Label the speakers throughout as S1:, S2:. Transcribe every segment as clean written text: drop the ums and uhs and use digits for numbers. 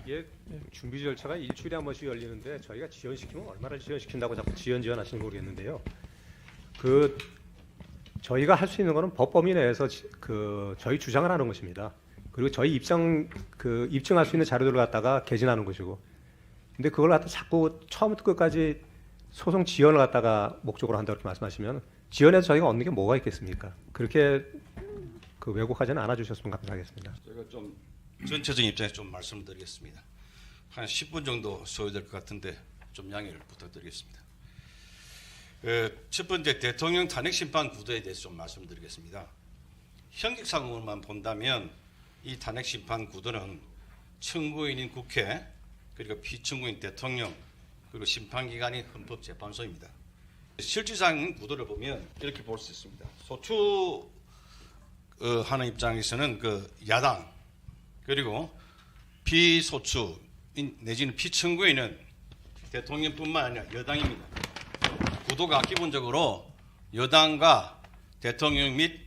S1: 이게 준비 절차가 일주일에 한 번씩 열리는데 저희가 지연시키면 얼마나 지연시킨다고 자꾸 지연하시는 모르겠는데요. 저희가 할 수 있는 거는 법 범위 내에서 저희 주장을 하는 것입니다. 그리고 저희 입증할 수 있는 자료들을 갖다가 개진하는 것이고. 근데 그걸 갖다 자꾸 처음부터 끝까지 소송 지연을 갖다가 목적으로 한다고 이렇게 말씀하시면 지연해서 저희가 얻는 게 뭐가 있겠습니까? 그렇게 왜곡하지는 않아 주셨으면 감사하겠습니다.
S2: 제가 좀 전체적인 입장에서 좀 말씀드리겠습니다. 한 10분 정도 소요될 것 같은데 좀 양해를 부탁드리겠습니다. 첫 번째 대통령 탄핵 심판 구도에 대해서 좀 말씀드리겠습니다. 형식상으로만 본다면 이 탄핵 심판 구도는 청구인인 국회 그리고 피청구인 대통령 그리고 심판기관인 헌법재판소입니다. 실질상 구도를 보면 이렇게 볼 수 있습니다. 소추하는 입장에서는 야당 그리고 피소추인 내지는 피청구인은 대통령뿐만 아니라 여당입니다. 구도가 기본적으로 여당과 대통령 및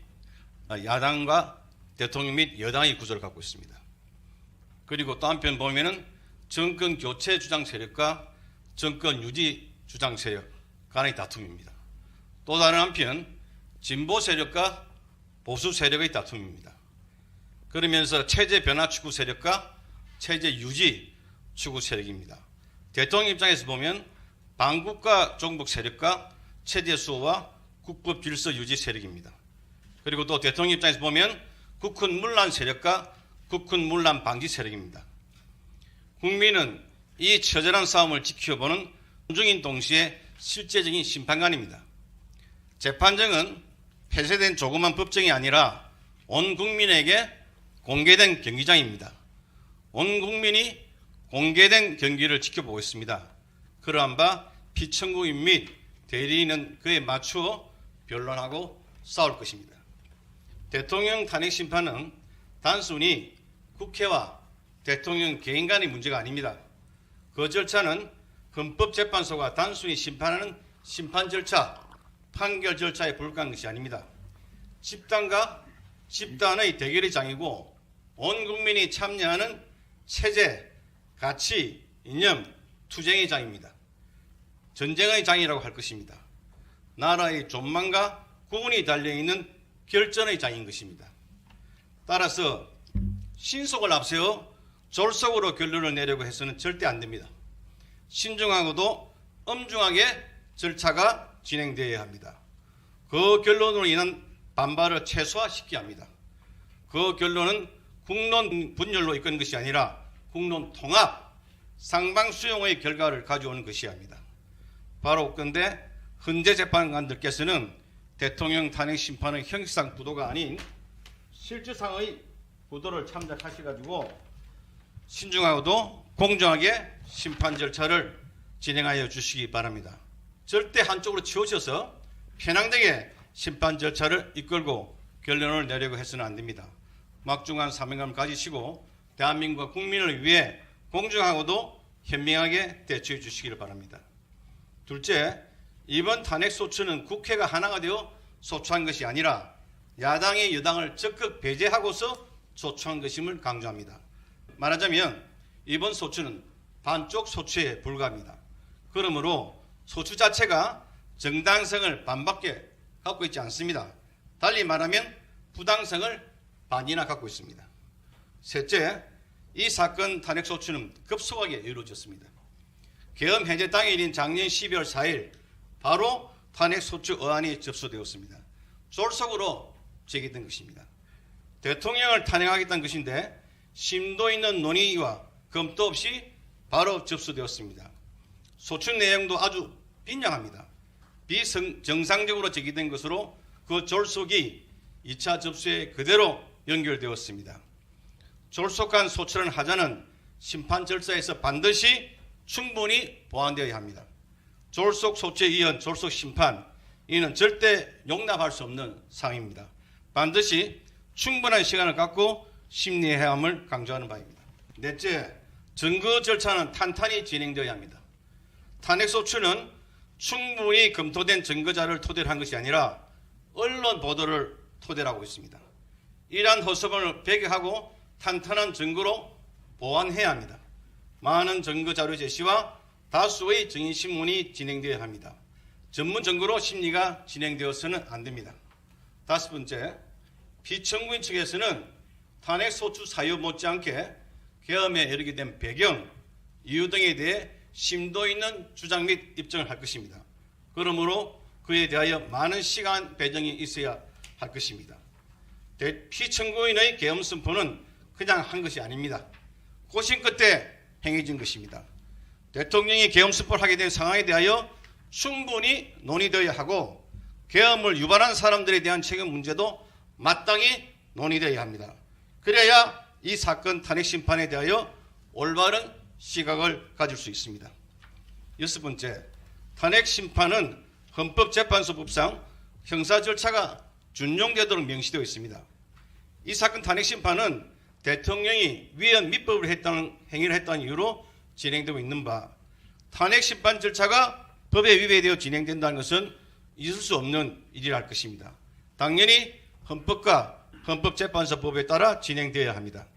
S2: 야당과 대통령 및 여당의 구조를 갖고 있습니다. 그리고 또 한편 보면은 정권 교체 주장 세력과 정권 유지 주장 세력 간의 다툼입니다. 또 다른 한편 진보 세력과 보수 세력의 다툼입니다. 그러면서 체제 변화 추구 세력과 체제 유지 추구 세력입니다. 대통령 입장에서 보면 반국가 종북 세력과 체제 수호와 국법 질서 유지 세력입니다. 그리고 또 대통령 입장에서 보면 국군 문란 세력과 국군 문란 방지 세력입니다. 국민은 이 처절한 싸움을 지켜보는 존중인 동시에 실제적인 심판관입니다. 재판정은 폐쇄된 조그만 법정이 아니라 온 국민에게 공개된 경기장입니다. 온 국민이 공개된 경기를 지켜보고 있습니다. 그러한 바 피청구인 및 대리인은 그에 맞추어 변론하고 싸울 것입니다. 대통령 탄핵 심판은 단순히 국회와 대통령 개인 간의 문제가 아닙니다. 그 절차는 헌법재판소가 단순히 심판하는 심판 절차, 판결 절차에 불과한 것이 아닙니다. 집단과 집단의 대결의 장이고 온 국민이 참여하는 체제, 가치, 이념, 투쟁의 장입니다. 전쟁의 장이라고 할 것입니다. 나라의 존망과 구원이 달려있는 결전의 장인 것입니다. 따라서 신속을 앞세워 졸속으로 결론을 내려고 해서는 절대 안 됩니다. 신중하고도 엄중하게 절차가 진행되어야 합니다. 그 결론으로 인한 반발을 최소화시켜야 합니다. 그 결론은 국론 분열로 이끄는 것이 아니라 국론 통합, 상방수용의 결과를 가져오는 것이어야 합니다. 바로 그런데 헌재 재판관들께서는 대통령 탄핵 심판의 형식상 구도가 아닌 실질상의 구도를 참작하셔가지고 신중하고도 공정하게 심판 절차를 진행하여 주시기 바랍니다. 절대 한쪽으로 치우쳐서 편향되게 심판 절차를 이끌고 결론을 내려고 해서는 안 됩니다. 막중한 사명감을 가지시고 대한민국과 국민을 위해 공정하고도 현명하게 대처해 주시기를 바랍니다. 둘째, 이번 탄핵 소추는 국회가 하나가 되어 소추한 것이 아니라 야당이 여당을 적극 배제하고서 소추한 것임을 강조합니다. 말하자면 이번 소추는 반쪽 소추에 불과합니다. 그러므로 소추 자체가 정당성을 반밖에 갖고 있지 않습니다. 달리 말하면 부당성을 반이나 갖고 있습니다. 셋째, 이 사건 탄핵 소추는 급속하게 이루어졌습니다. 계엄 해제 당일인 작년 12월 4일 바로 탄핵 소추 어안이 접수되었습니다. 졸속으로 제기된 것입니다. 대통령을 탄핵하겠다는 것인데 심도 있는 논의와 검토 없이 바로 접수되었습니다. 소추 내용도 아주 빈약합니다. 비정상적으로 제기된 것으로 그 졸속이 2차 접수에 그대로 연결되었습니다. 졸속한 소추라는 하자는 심판 절차에서 반드시 충분히 보완되어야 합니다. 졸속 소추에 이은 졸속 심판, 이는 절대 용납할 수 없는 사항입니다. 반드시 충분한 시간을 갖고 심리해야 함을 강조하는 바입니다. 넷째, 증거 절차는 탄탄히 진행되어야 합니다. 탄핵 소추는 충분히 검토된 증거 자료를 토대로 한 것이 아니라 언론 보도를 토대로 하고 있습니다. 이러한 허수범을 배격하고 탄탄한 증거로 보완해야 합니다. 많은 증거 자료 제시와 다수의 증인 신문이 진행되어야 합니다. 전문 증거로 심리가 진행되어서는 안 됩니다. 다섯 번째, 피청구인 측에서는 탄핵 소추 사유 못지않게 계엄에 이르게 된 배경, 이유 등에 대해 심도 있는 주장 및 입증을 할 것입니다. 그러므로 그에 대하여 많은 시간 배정이 있어야 할 것입니다. 피청구인의 계엄 선포는 그냥 한 것이 아닙니다. 고심 끝에 행해진 것입니다. 대통령이 계엄 선포를 하게 된 상황에 대하여 충분히 논의되어야 하고 계엄을 유발한 사람들에 대한 책임 문제도 마땅히 논의되어야 합니다. 그래야 이 사건 탄핵 심판에 대하여 올바른 시각을 가질 수 있습니다. 여섯 번째, 탄핵 심판은 헌법재판소법상 형사 절차가 준용되도록 명시되어 있습니다. 이 사건 탄핵 심판은 대통령이 위헌 밑법을 했다는 행위를 했다는 이유로 진행되고 있는 바, 탄핵 심판 절차가 법에 위배되어 진행된다는 것은 있을 수 없는 일이라 할 것입니다. 당연히 헌법과 헌법재판소법에 따라 진행되어야 합니다.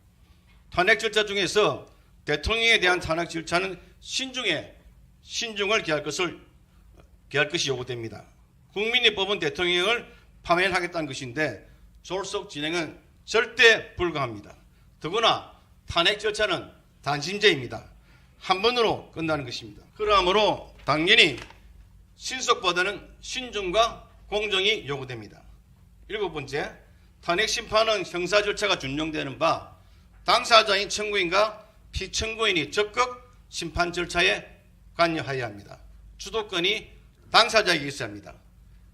S2: 탄핵 절차 중에서 대통령에 대한 탄핵 절차는 신중을 기할 것이 요구됩니다. 국민이 뽑은 대통령을 파면하겠다는 것인데 졸속 진행은 절대 불가합니다. 더구나 탄핵 절차는 단심제입니다. 한 번으로 끝나는 것입니다. 그러므로 당연히 신속보다는 신중과 공정이 요구됩니다. 일곱 번째, 탄핵 심판은 형사 절차가 준용되는 바 당사자인 청구인과 피청구인이 적극 심판 절차에 관여해야 합니다. 주도권이 당사자에게 있어야 합니다.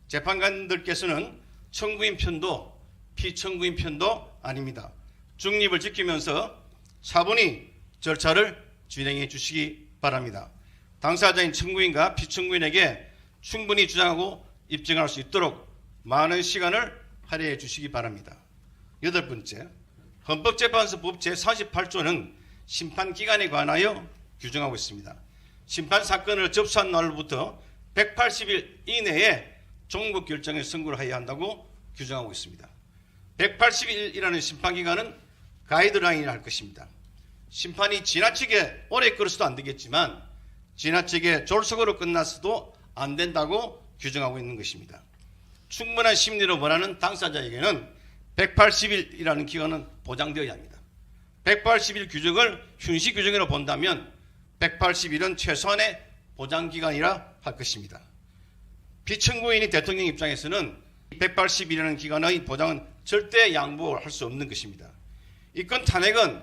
S2: 재판관들께서는 청구인 편도 피청구인 편도 아닙니다. 중립을 지키면서 차분히 절차를 진행해 주시기 바랍니다. 당사자인 청구인과 피청구인에게 충분히 주장하고 입증할 수 있도록 많은 시간을 할애해 주시기 바랍니다. 여덟 번째, 헌법재판소법 제48조는 심판기간에 관하여 규정하고 있습니다. 심판사건을 접수한 날로부터 180일 이내에 종국 결정을 선고를 해야 한다고 규정하고 있습니다. 180일이라는 심판기간은 가이드라인이라 할 것입니다. 심판이 지나치게 오래 끌어서도 안 되겠지만 지나치게 졸속으로 끝났어도 안 된다고 규정하고 있는 것입니다. 충분한 심리를 원하는 당사자에게는 180일이라는 기간은 보장되어야 합니다. 180일 규정을 휴식 규정으로 본다면 180일은 최소한의 보장기간이라 할 것입니다. 피청구인이 대통령 입장에서는 180일이라는 기간의 보장은 절대 양보할 수 없는 것입니다. 이건 탄핵은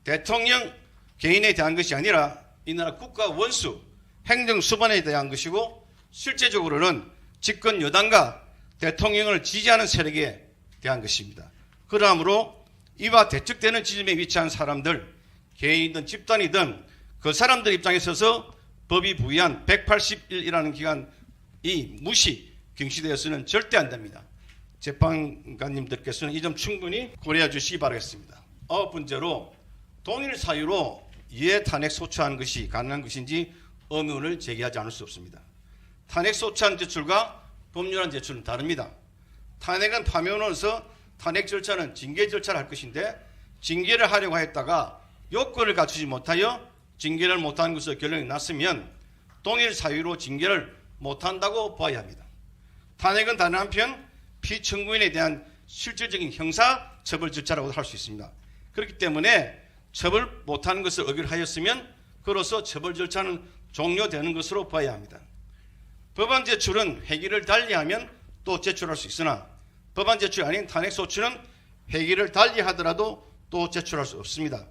S2: 대통령 개인에 대한 것이 아니라 이 나라 국가 원수, 행정수반에 대한 것이고 실제적으로는 집권 여당과 대통령을 지지하는 세력에 대한 것입니다. 그러므로 이와 대척되는 지점에 위치한 사람들, 개인이든 집단이든 그 사람들 입장에 있어서 법이 부여한 180일이라는 기간이 경시되어서는 절대 안 됩니다. 재판관님들께서는 이 점 충분히 고려해 주시기 바라겠습니다. 아홉 번째로 동일 사유로 이해 탄핵 소추하는 것이 가능한 것인지 의문을 제기하지 않을 수 없습니다. 탄핵 소추안 제출과 법률안 제출은 다릅니다. 탄핵은 파면으로서 탄핵 절차는 징계 절차를 할 것인데 징계를 하려고 했다가 요건을 갖추지 못하여 징계를 못하는 것으로 결론이 났으면 동일 사유로 징계를 못한다고 봐야 합니다. 탄핵은 다른 한편 피청구인에 대한 실질적인 형사 처벌 절차라고 할 수 있습니다. 그렇기 때문에 처벌 못하는 것을 의결하였으면 그로써 처벌 절차는 종료되는 것으로 봐야 합니다. 법안 제출은 회기를 달리하면 또 제출할 수 있으나 법안 제출이 아닌 탄핵소추는 회기를 달리하더라도 또 제출할 수 없습니다.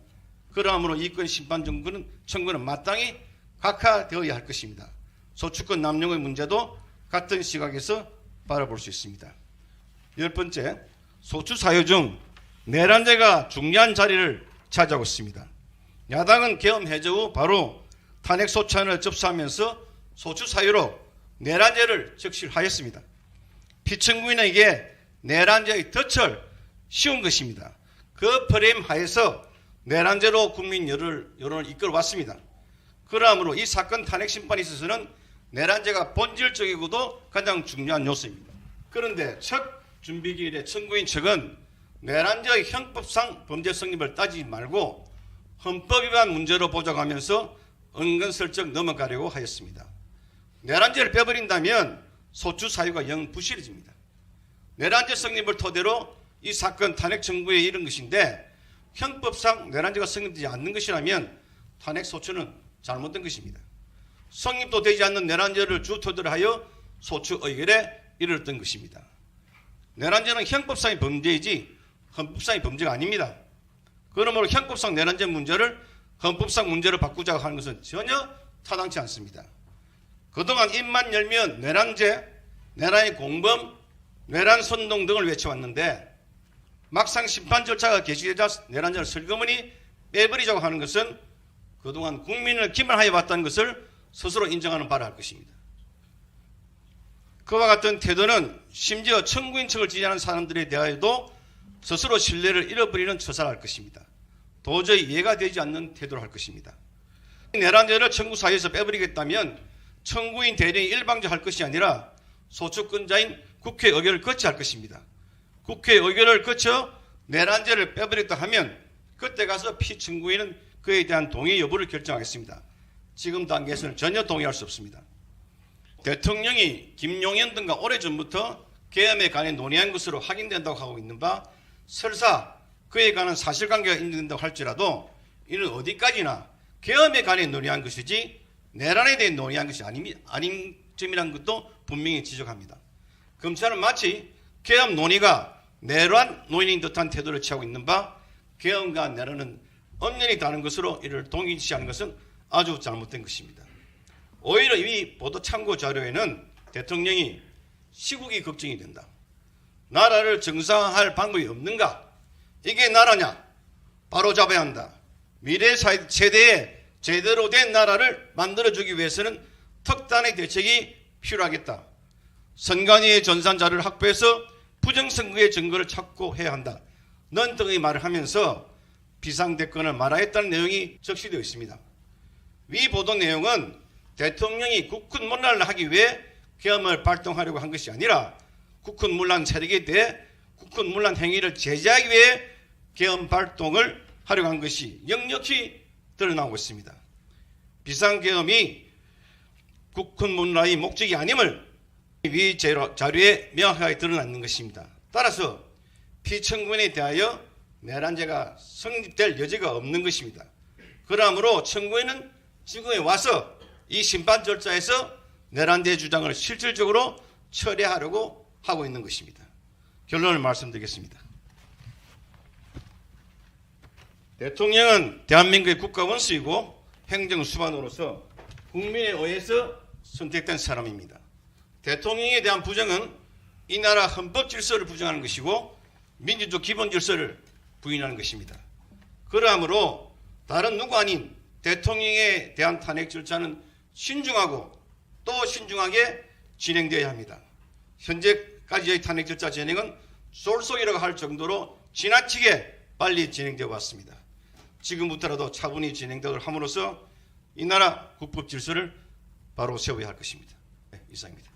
S2: 그러므로 이건 심판 청구는 마땅히 각하되어야 할 것입니다. 소추권 남용의 문제도 같은 시각에서 바라볼 수 있습니다. 열 번째, 소추 사유 중 내란죄가 중요한 자리를 차지하고 있습니다. 야당은 계엄 해제 후 바로 탄핵 소추안을 접수하면서 소추 사유로 내란죄를 적시하였습니다. 피청구인에게 내란죄의 덫을 씌운 것입니다. 그 프레임 하에서 내란죄로 국민 여론을 이끌어왔습니다. 그러므로 이 사건 탄핵 심판에 있어서는 내란죄가 본질적이고도 가장 중요한 요소입니다. 그런데 첫 준비기일에 청구인 측은 내란죄의 형법상 범죄 성립을 따지지 말고 헌법 위반 문제로 보장하면서 은근슬쩍 넘어가려고 하였습니다. 내란죄를 빼버린다면 소추 사유가 영 부실해집니다. 내란죄 성립을 토대로 이 사건 탄핵 청구에 이른 것인데 형법상 내란죄가 성립되지 않는 것이라면 탄핵 소추는 잘못된 것입니다. 성립도 되지 않는 내란죄를 주 토대로 하여 소추 의결에 이르렀던 것입니다. 내란죄는 형법상의 범죄이지 헌법상의 범죄가 아닙니다. 그러므로 형법상 내란죄 문제를 헌법상 문제로 바꾸자고 하는 것은 전혀 타당치 않습니다. 그동안 입만 열면 내란죄, 내란의 공범, 내란 선동 등을 외쳐왔는데 막상 심판 절차가 개시되자 내란죄를 슬그머니 빼버리자고 하는 것은 그동안 국민을 기만하여 왔다는 것을 스스로 인정하는 바라 할 것입니다. 그와 같은 태도는 심지어 청구인 척을 지지하는 사람들에 대하여도 스스로 신뢰를 잃어버리는 처사를 할 것입니다. 도저히 이해가 되지 않는 태도를 할 것입니다. 내란죄를 청구 사유에서 빼버리겠다면 청구인 대리인이 일방적할 것이 아니라 소추권자인 국회 의결을 거쳐야 할 것입니다. 국회 의결을 거쳐 내란죄를 빼버렸다 하면 그때 가서 피청구인은 그에 대한 동의 여부를 결정하겠습니다. 지금 단계에서는 전혀 동의할 수 없습니다. 대통령이 김용현 등과 오래전부터 계엄에 관해 논의한 것으로 확인된다고 하고 있는 바 설사 그에 관한 사실관계가 인정된다고 할지라도 이는 어디까지나 계엄에 관해 논의한 것이지 내란에 대해 논의한 것이 아닌 점이라는 것도 분명히 지적합니다. 검찰은 마치 계엄 논의가 내란 논의인 듯한 태도를 취하고 있는 바 계엄과 내란은 엄연히 다른 것으로 이를 동일시하는 것은 아주 잘못된 것입니다. 오히려 이 보도 참고 자료에는 대통령이 시국이 걱정이 된다. 나라를 정상화할 방법이 없는가? 이게 나라냐? 바로 잡아야 한다. 미래 세대에 제대로 된 나라를 만들어주기 위해서는 특단의 대책이 필요하겠다. 선관위의 전산 자료를 확보해서 부정선거의 증거를 찾고 해야 한다. 넌 등의 말을 하면서 비상대권을 말하였다는 내용이 적시되어 있습니다. 위 보도 내용은 대통령이 국군문란을 하기 위해 계엄을 발동하려고 한 것이 아니라 국군문란 세력에 대해 국군문란 행위를 제재하기 위해 계엄 발동을 하려고 한 것이 역력히 드러나고 있습니다. 비상계엄이 국군문란의 목적이 아님을 위 자료에 명확하게 드러나는 것입니다. 따라서 피청구인에 대하여 내란죄가 성립될 여지가 없는 것입니다. 그러므로 청구인은 지금에 와서 이 심판 절차에서 내란죄 주장을 실질적으로 처리하려고 하고 있는 것입니다. 결론을 말씀드리겠습니다. 대통령은 대한민국의 국가원수이고 행정수반으로서 국민에 의해서 선택된 사람입니다. 대통령에 대한 부정은 이 나라 헌법 질서를 부정하는 것이고 민주적 기본 질서를 부인하는 것입니다. 그러므로 다른 누구 아닌 대통령에 대한 탄핵 절차는 신중하고 또 신중하게 진행되어야 합니다. 현재까지의 탄핵 절차 진행은 쏠쏠이라고 할 정도로 지나치게 빨리 진행되어 왔습니다. 지금부터라도 차분히 진행되도록 함으로써 이 나라 국법 질서를 바로 세워야 할 것입니다. 네, 이상입니다.